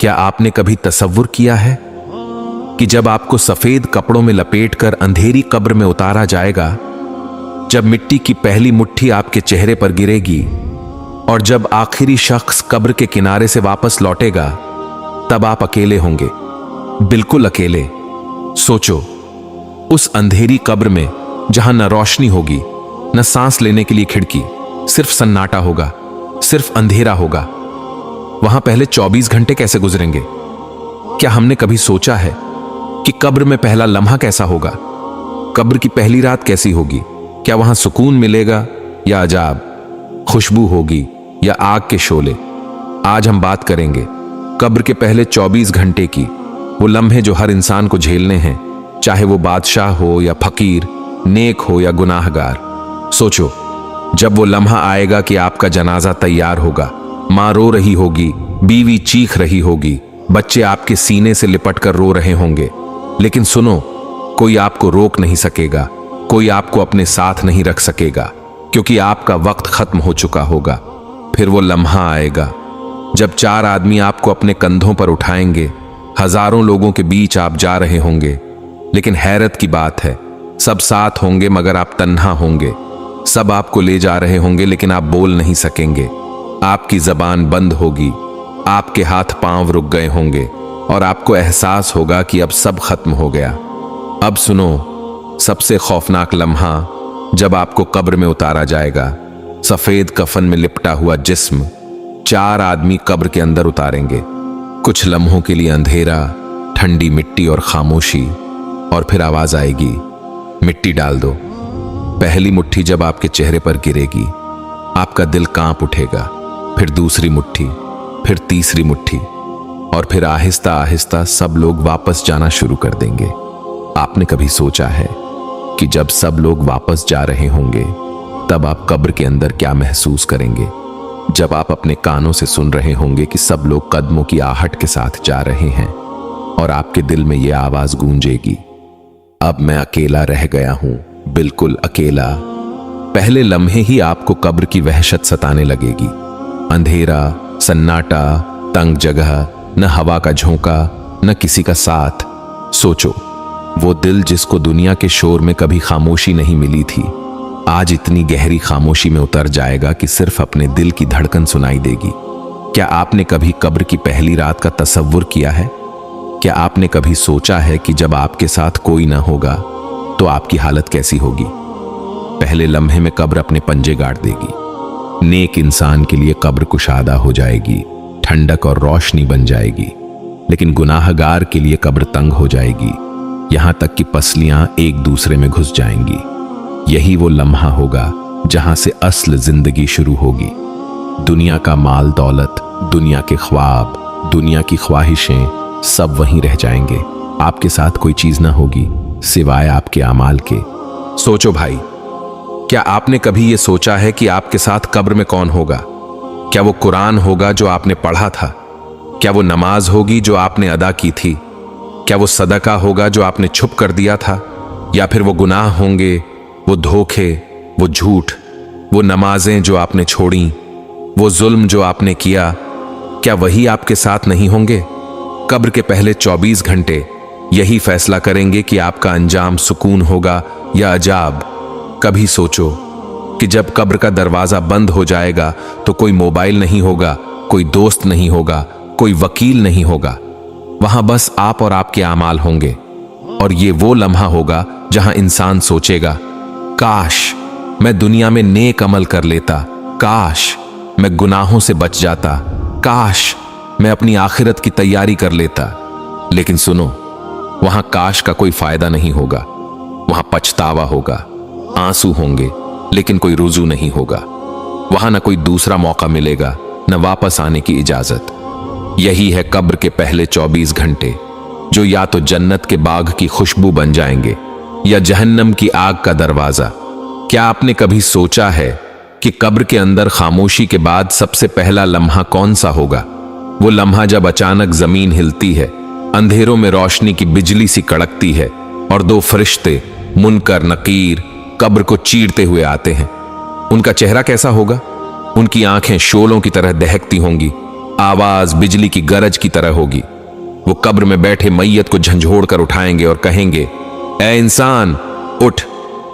क्या आपने कभी तसव्वुर किया है कि जब आपको सफेद कपड़ों में लपेटकर अंधेरी कब्र में उतारा जाएगा, जब मिट्टी की पहली मुट्ठी आपके चेहरे पर गिरेगी और जब आखिरी शख्स कब्र के किनारे से वापस लौटेगा, तब आप अकेले होंगे, बिल्कुल अकेले। सोचो, उस अंधेरी कब्र में जहां न रोशनी होगी, न सांस लेने के लिए खिड़की, सिर्फ सन्नाटा होगा, सिर्फ अंधेरा होगा। वहां पहले 24 घंटे कैसे गुजरेंगे? क्या हमने कभी सोचा है कि कब्र में पहला लम्हा कैसा होगा? कब्र की पहली रात कैसी होगी? क्या वहां सुकून मिलेगा या अजाब? खुशबू होगी या आग के शोले? आज हम बात करेंगे कब्र के पहले 24 घंटे की, वो लम्हे जो हर इंसान को झेलने हैं, चाहे वो बादशाह हो या फकीर, नेक हो या गुनाहगार। सोचो, जब वो लम्हा आएगा कि आपका जनाजा तैयार होगा, मां रो रही होगी, बीवी चीख रही होगी, बच्चे आपके सीने से लिपटकर रो रहे होंगे, लेकिन सुनो, कोई आपको रोक नहीं सकेगा, कोई आपको अपने साथ नहीं रख सकेगा, क्योंकि आपका वक्त खत्म हो चुका होगा। फिर वो लम्हा आएगा जब 4 आदमी आपको अपने कंधों पर उठाएंगे। हजारों लोगों के बीच आप जा रहे होंगे, लेकिन हैरत की बात है, सब साथ होंगे मगर आप तन्हा होंगे। सब आपको ले जा रहे होंगे, लेकिन आप बोल नहीं सकेंगे, आपकी जबान बंद होगी, आपके हाथ पांव रुक गए होंगे और आपको एहसास होगा कि अब सब खत्म हो गया। अब सुनो, सबसे खौफनाक लम्हा जब आपको कब्र में उतारा जाएगा। सफेद कफन में लिपटा हुआ जिस्म 4 आदमी कब्र के अंदर उतारेंगे। कुछ लम्हों के लिए अंधेरा, ठंडी मिट्टी और खामोशी, और फिर आवाज आएगी, मिट्टी डाल दो। पहली मुट्ठी जब आपके चेहरे पर गिरेगी, आपका दिल कांप उठेगा। फिर दूसरी मुट्ठी, फिर तीसरी मुट्ठी, और फिर आहिस्ता आहिस्ता सब लोग वापस जाना शुरू कर देंगे। आपने कभी सोचा है कि जब सब लोग वापस जा रहे होंगे, तब आप कब्र के अंदर क्या महसूस करेंगे? जब आप अपने कानों से सुन रहे होंगे कि सब लोग कदमों की आहट के साथ जा रहे हैं और आपके दिल में यह आवाज गूंजेगी, अब मैं अकेला रह गया हूं, बिल्कुल अकेला। पहले लम्हे ही आपको कब्र की वहशत सताने लगेगी। अंधेरा, सन्नाटा, तंग जगह, न हवा का झोंका, न किसी का साथ। सोचो, वो दिल जिसको दुनिया के शोर में कभी खामोशी नहीं मिली थी, आज इतनी गहरी खामोशी में उतर जाएगा कि सिर्फ अपने दिल की धड़कन सुनाई देगी। क्या आपने कभी कब्र की पहली रात का तसव्वुर किया है? क्या आपने कभी सोचा है कि जब आपके साथ कोई ना होगा तो आपकी हालत कैसी होगी? पहले लम्हे में कब्र अपने पंजे गाड़ देगी। नेक इंसान के लिए कब्र कुशादा हो जाएगी, ठंडक और रोशनी बन जाएगी, लेकिन गुनाहगार के लिए कब्र तंग हो जाएगी, यहां तक कि पसलियां एक दूसरे में घुस जाएंगी। यही वो लम्हा होगा जहां से असल जिंदगी शुरू होगी। दुनिया का माल दौलत, दुनिया के ख्वाब, दुनिया की ख्वाहिशें, सब वहीं रह जाएंगे। आपके साथ कोई चीज ना होगी सिवाय आपके अमाल के। सोचो भाई, क्या आपने कभी ये सोचा है कि आपके साथ कब्र में कौन होगा? क्या वो कुरान होगा जो आपने पढ़ा था? क्या वो नमाज होगी जो आपने अदा की थी? क्या वो सदका होगा जो आपने छुप कर दिया था? या फिर वो गुनाह होंगे, वो धोखे, वो झूठ, वो नमाजें जो आपने छोड़ी, वो जुल्म जो आपने किया, क्या वही आपके साथ नहीं होंगे? कब्र के पहले 24 घंटे यही फैसला करेंगे कि आपका अंजाम सुकून होगा या अजाब। कभी सोचो कि जब कब्र का दरवाजा बंद हो जाएगा तो कोई मोबाइल नहीं होगा, कोई दोस्त नहीं होगा, कोई वकील नहीं होगा, वहां बस आप और आपके आमाल होंगे। और ये वो लम्हा होगा जहां इंसान सोचेगा, काश मैं दुनिया में नेक अमल कर लेता, काश मैं गुनाहों से बच जाता, काश मैं अपनी आखिरत की तैयारी कर लेता। लेकिन सुनो, वहां काश का कोई फायदा नहीं होगा, वहां पछतावा होगा, आंसू होंगे, लेकिन कोई रुजू नहीं होगा। वहां न कोई दूसरा मौका मिलेगा, न वापस आने की इजाजत। यही है कब्र के पहले 24 घंटे, जो या तो जन्नत के बाग की खुशबू बन जाएंगे या जहन्नम की आग का दरवाजा। क्या आपने कभी सोचा है कि कब्र के अंदर खामोशी के बाद सबसे पहला लम्हा कौन सा होगा? वो लम्हा जब अचानक जमीन हिलती है, अंधेरों में रोशनी की बिजली सी कड़कती है और 2 फरिश्ते मुनकर नकीर कब्र को चीरते हुए आते हैं। उनका चेहरा कैसा होगा? उनकी आंखें शोलों की तरह दहकती होंगी, आवाज बिजली की गरज की तरह होगी। वो कब्र में बैठे मैयत को झंझोड़ कर उठाएंगे और कहेंगे, ए इंसान उठ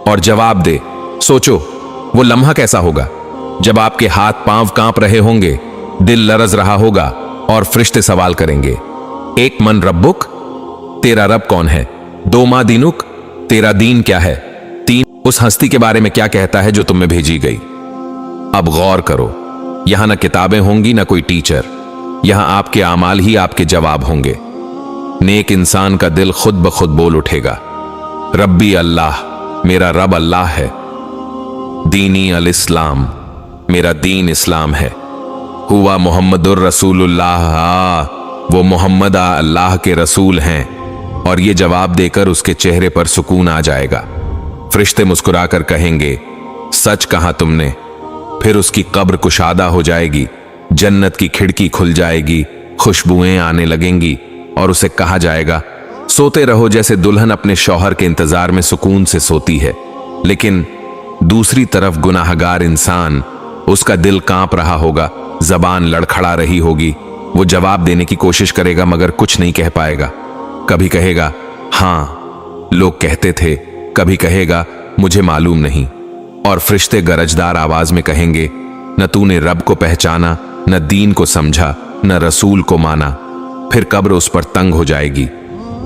और जवाब दे। सोचो वो लम्हा कैसा होगा जब आपके हाथ पांव कांप रहे होंगे, दिल लरज रहा होगा और फरिश्ते सवाल करेंगे, एक मन रब्बुक, तेरा रब कौन है? दो मा दीनुक, तेरा दीन क्या है? तीन, उस हस्ती के बारे में क्या कहता है जो तुम में भेजी गई? अब गौर करो, यहां ना किताबें होंगी ना कोई टीचर, यहां आपके आमाल ही आपके जवाब होंगे। नेक इंसान का दिल खुद ब खुद बोल उठेगा, रब्बी अल्लाह, मेरा रब अल्लाह है। दीनी अल इस्लाम, मेरा दीन इस्लाम है। हुआ मुहम्मदुर रसूलुल्लाह, वो मोहम्मद अल्लाह के रसूल हैं। और ये जवाब देकर उसके चेहरे पर सुकून आ जाएगा। फरिश्ते मुस्कुराकर कहेंगे, सच कहा तुमने। फिर उसकी कब्र कुशादा हो जाएगी, जन्नत की खिड़की खुल जाएगी, खुशबुएं आने लगेंगी और उसे कहा जाएगा, सोते रहो जैसे दुल्हन अपने शौहर के इंतजार में सुकून से सोती है। लेकिन दूसरी तरफ गुनाहगार इंसान, उसका दिल कांप रहा होगा, जबान लड़खड़ा रही होगी। वो जवाब देने की कोशिश करेगा मगर कुछ नहीं कह पाएगा। कभी कहेगा हां लोग कहते थे, कभी कहेगा मुझे मालूम नहीं। और फरिश्ते गरजदार आवाज में कहेंगे, न तूने रब को पहचाना, न दीन को समझा, न रसूल को माना। फिर कब्र उस पर तंग हो जाएगी,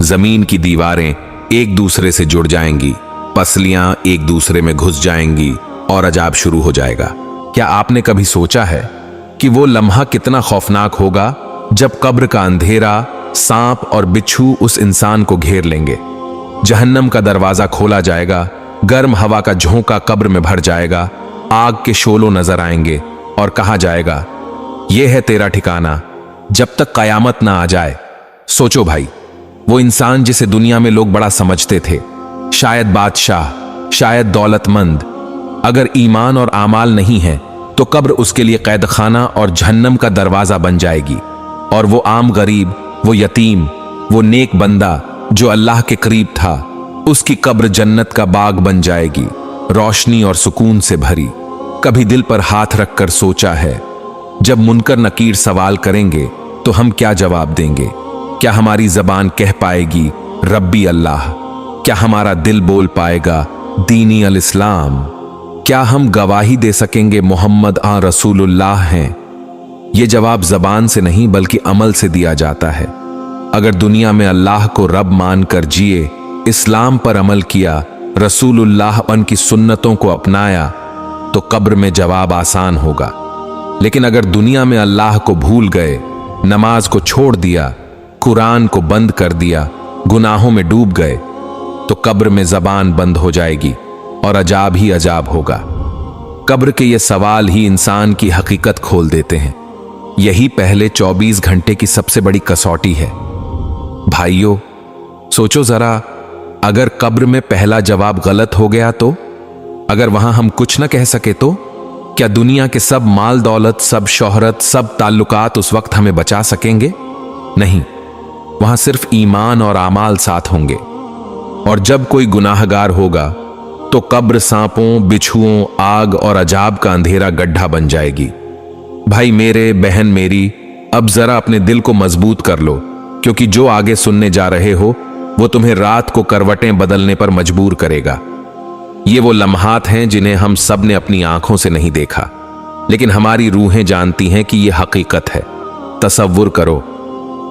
जमीन की दीवारें एक दूसरे से जुड़ जाएंगी, पसलियां एक दूसरे में घुस जाएंगी और अजाब शुरू हो जाएगा। क्या आपने कभी सोचा है कि वो लम्हा कितना खौफनाक होगा जब कब्र का अंधेरा, सांप और बिच्छू उस इंसान को घेर लेंगे? जहन्नम का दरवाजा खोला जाएगा, गर्म हवा का झोंका कब्र में भर जाएगा, आग के शोलों नजर आएंगे और कहा जाएगा, यह है तेरा ठिकाना जब तक कयामत ना आ जाए। सोचो भाई, वो इंसान जिसे दुनिया में लोग बड़ा समझते थे, शायद बादशाह, शायद दौलतमंद, अगर ईमान और आमाल नहीं है तो कब्र उसके लिए कैद खाना और जहन्नम का दरवाजा बन जाएगी। और वो आम गरीब, वो यतीम, वो नेक बंदा जो अल्लाह के करीब था, उसकी कब्र जन्नत का बाग बन जाएगी, रोशनी और सुकून से भरी। कभी दिल पर हाथ रखकर सोचा है, जब मुनकर नकीर सवाल करेंगे तो हम क्या जवाब देंगे? क्या हमारी जबान कह पाएगी रब्बी अल्लाह? क्या हमारा दिल बोल पाएगा दीनी अल इस्लाम? क्या हम गवाही दे सकेंगे मोहम्मद रसूलुल्लाह हैं? ये जवाब जबान से नहीं बल्कि अमल से दिया जाता है। अगर दुनिया में अल्लाह को रब मानकर जिए, इस्लाम पर अमल किया, रसूलुल्लाह उनकी सुन्नतों को अपनाया, तो कब्र में जवाब आसान होगा। लेकिन अगर दुनिया में अल्लाह को भूल गए, नमाज को छोड़ दिया, कुरान को बंद कर दिया, गुनाहों में डूब गए, तो कब्र में जबान बंद हो जाएगी और अजाब ही अजाब होगा। कब्र के ये सवाल ही इंसान की हकीकत खोल देते हैं। यही पहले 24 घंटे की सबसे बड़ी कसौटी है। भाइयों, सोचो जरा, अगर कब्र में पहला जवाब गलत हो गया तो? अगर वहां हम कुछ न कह सके तो? क्या दुनिया के सब माल दौलत, सब शोहरत, सब ताल्लुकात उस वक्त हमें बचा सकेंगे? नहीं, वहां सिर्फ ईमान और आमाल साथ होंगे। और जब कोई गुनाहगार होगा तो कब्र सांपों, बिच्छुओं, आग और अजाब का अंधेरा गड्ढा बन जाएगी। भाई मेरे, बहन मेरी, अब जरा अपने दिल को मजबूत कर लो, क्योंकि जो आगे सुनने जा रहे हो वो तुम्हें रात को करवटें बदलने पर मजबूर करेगा। ये वो लम्हात हैं जिन्हें हम सब ने अपनी आंखों से नहीं देखा, लेकिन हमारी रूहें जानती हैं कि यह हकीकत है। तसव्वुर करो,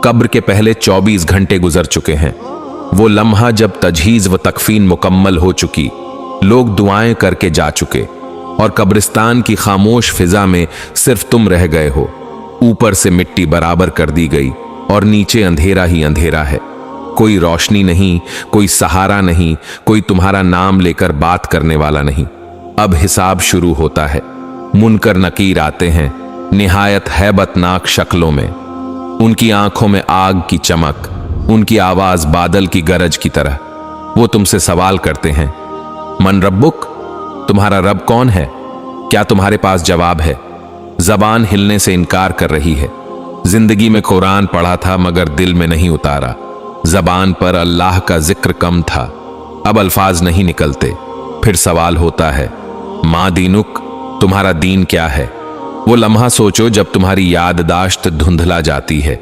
कब्र के पहले 24 घंटे गुजर चुके हैं। वो लम्हा जब तजहीज व तकफीन मुकम्मल हो चुकी, लोग दुआएं करके जा चुके और कब्रिस्तान की खामोश फिजा में सिर्फ तुम रह गए हो। ऊपर से मिट्टी बराबर कर दी गई और नीचे अंधेरा ही अंधेरा है। कोई रोशनी नहीं, कोई सहारा नहीं, कोई तुम्हारा नाम लेकर बात करने वाला नहीं। अब हिसाब शुरू होता है। मुनकर नकीर आते हैं, निहायत हैबतनाक शक्लों में। उनकी आंखों में आग की चमक, उनकी आवाज बादल की गरज की तरह। वो तुमसे सवाल करते हैं, मन रब्बुक, तुम्हारा रब कौन है? क्या तुम्हारे पास जवाब है? जबान हिलने से इनकार कर रही है। जिंदगी में कुरान पढ़ा था मगर दिल में नहीं उतारा। जबान पर अल्लाह का जिक्र कम था, अब अल्फाज नहीं निकलते। फिर सवाल होता है, माँ दीनुक, तुम्हारा दीन क्या है? वो लम्हा सोचो जब तुम्हारी याददाश्त धुंधला जाती है।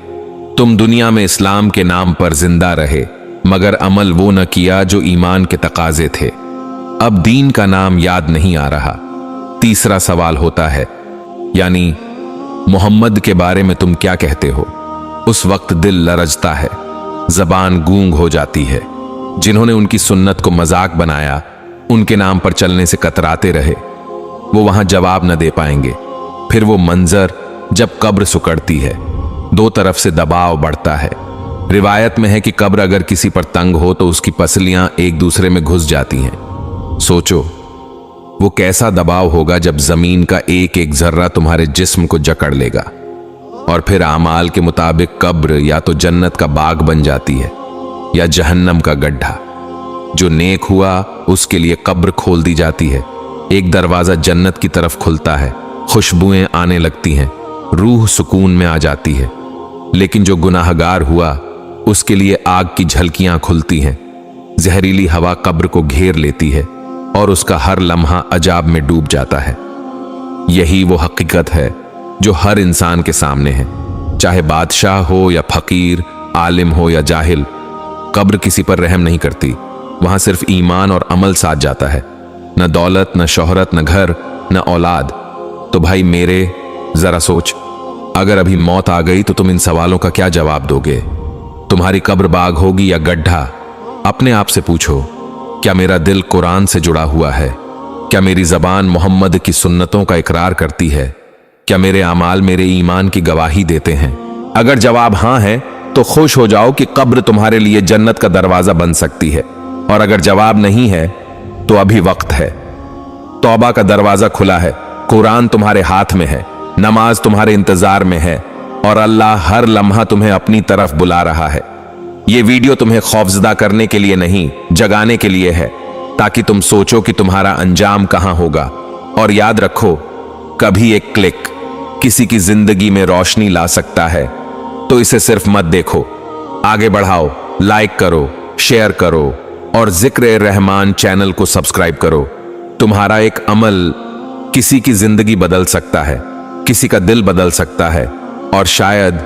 तुम दुनिया में इस्लाम के नाम पर जिंदा रहे, मगर अमल वो न किया जो ईमान के तकाजे थे। अब दीन का नाम याद नहीं आ रहा। तीसरा सवाल होता है, यानी मोहम्मद के बारे में तुम क्या कहते हो? उस वक्त दिल लरजता है, जबान गूंग हो जाती है। जिन्होंने उनकी सुन्नत को मजाक बनाया, उनके नाम पर चलने से कतराते रहे, वो वहां जवाब न दे पाएंगे। फिर वो मंजर जब कब्र सुकड़ती है, दो तरफ से दबाव बढ़ता है। रिवायत में है कि कब्र अगर किसी पर तंग हो तो उसकी पसलियां एक दूसरे में घुस जाती हैं। सोचो वो कैसा दबाव होगा जब जमीन का एक एक जर्रा तुम्हारे जिस्म को जकड़ लेगा। और फिर आमाल के मुताबिक कब्र या तो जन्नत का बाग बन जाती है या जहन्नम का गड्ढा। जो नेक हुआ उसके लिए कब्र खोल दी जाती है, एक दरवाजा जन्नत की तरफ खुलता है, खुशबुएं आने लगती हैं, रूह सुकून में आ जाती है। लेकिन जो गुनाहगार हुआ उसके लिए आग की झलकियां खुलती हैं, जहरीली हवा कब्र को घेर लेती है और उसका हर लम्हा अजाब में डूब जाता है। यही वो हकीकत है जो हर इंसान के सामने है, चाहे बादशाह हो या फकीर, आलिम हो या जाहिल। कब्र किसी पर रहम नहीं करती, वहां सिर्फ ईमान और अमल साथ जाता है। न दौलत, न शोहरत, न घर, न औलाद। तो भाई मेरे जरा सोच, अगर अभी मौत आ गई तो तुम इन सवालों का क्या जवाब दोगे? तुम्हारी कब्र बाग होगी या गड्ढा? अपने आप से पूछो, क्या मेरा दिल कुरान से जुड़ा हुआ है? क्या मेरी जबान मोहम्मद की सुन्नतों का इकरार करती है? क्या मेरे अमाल मेरे ईमान की गवाही देते हैं? अगर जवाब हां है तो खुश हो जाओ कि कब्र तुम्हारे लिए जन्नत का दरवाजा बन सकती है। और अगर जवाब नहीं है तो अभी वक्त है। तौबा का दरवाजा खुला है, कुरान तुम्हारे हाथ में है, नमाज तुम्हारे इंतजार में है और अल्लाह हर लम्हा तुम्हें अपनी तरफ बुला रहा है। ये वीडियो तुम्हें खौफजदा करने के लिए नहीं, जगाने के लिए है, ताकि तुम सोचो कि तुम्हारा अंजाम कहां होगा। और याद रखो, कभी एक क्लिक किसी की जिंदगी में रोशनी ला सकता है। तो इसे सिर्फ मत देखो, आगे बढ़ाओ, लाइक करो, शेयर करो और जिक्र रहमान चैनल को सब्सक्राइब करो। तुम्हारा एक अमल किसी की जिंदगी बदल सकता है, किसी का दिल बदल सकता है और शायद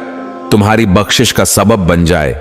तुम्हारी बख्शिश का सबब बन जाए।